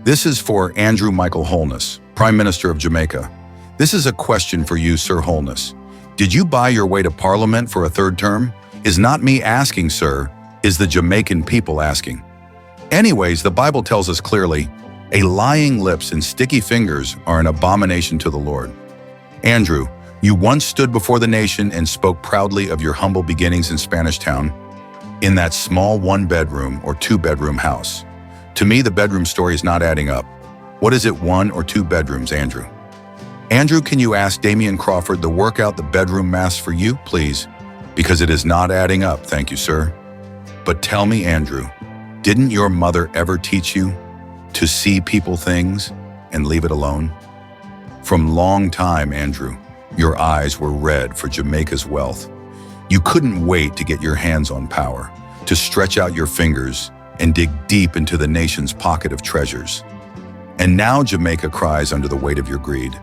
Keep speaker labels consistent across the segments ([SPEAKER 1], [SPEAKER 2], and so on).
[SPEAKER 1] This is for Andrew Michael Holness, Prime Minister of Jamaica. This is a question for you, Sir Holness. Did you buy your way to Parliament for a third term? Is not me asking, sir, is the Jamaican people asking. Anyways, the Bible tells us clearly, a lying lips and sticky fingers are an abomination to the Lord. Andrew, you once stood before the nation and spoke proudly of your humble beginnings in Spanish Town, in that small one-bedroom or two-bedroom house. To me, the bedroom story is not adding up. What is it, 1 or 2 bedrooms, Andrew? Andrew, can you ask Damian Crawford to work out the bedroom maths for you, please? Because it is not adding up, thank you, sir. But tell me, Andrew, didn't your mother ever teach you to see people things and leave it alone? From long time, Andrew, your eyes were red for Jamaica's wealth. You couldn't wait to get your hands on power, to stretch out your fingers and dig deep into the nation's pocket of treasures. And now Jamaica cries under the weight of your greed.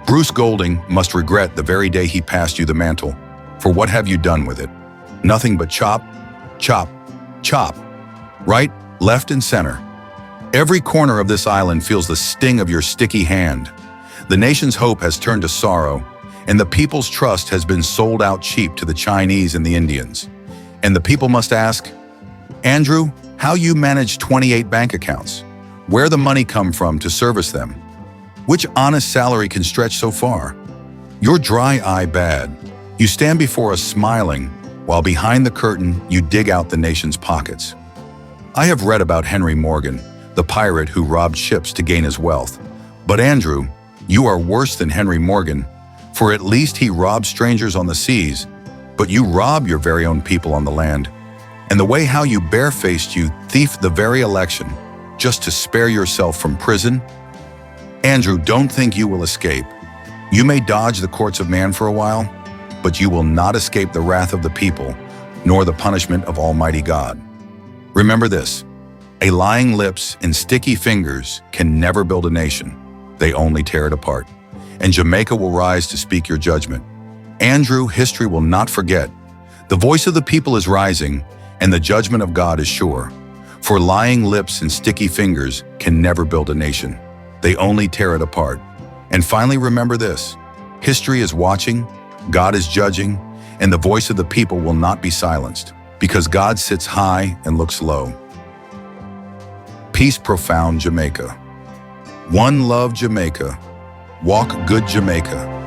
[SPEAKER 1] Bruce Golding must regret the very day he passed you the mantle, for what have you done with it? Nothing but chop, chop, chop. Right, left, and center. Every corner of this island feels the sting of your sticky hand. The nation's hope has turned to sorrow, and the people's trust has been sold out cheap to the Chinese and the Indians. And the people must ask, Andrew, how you manage 28 bank accounts? Where the money come from to service them? Which honest salary can stretch so far? You're dry eye bad. You stand before us smiling, while behind the curtain you dig out the nation's pockets. I have read about Henry Morgan, the pirate who robbed ships to gain his wealth. But Andrew, you are worse than Henry Morgan, for at least he robbed strangers on the seas, but you rob your very own people on the land. And the way how you barefaced you thief the very election, just to spare yourself from prison? Andrew, don't think you will escape. You may dodge the courts of man for a while, but you will not escape the wrath of the people, nor the punishment of Almighty God. Remember this, a lying lips and sticky fingers can never build a nation. They only tear it apart. And Jamaica will rise to speak your judgment. Andrew, history will not forget. The voice of the people is rising, and the judgment of God is sure. For lying lips and sticky fingers can never build a nation. They only tear it apart. And finally, remember this, history is watching, God is judging, and the voice of the people will not be silenced, because God sits high and looks low. Peace profound, Jamaica. One love, Jamaica. Walk good, Jamaica.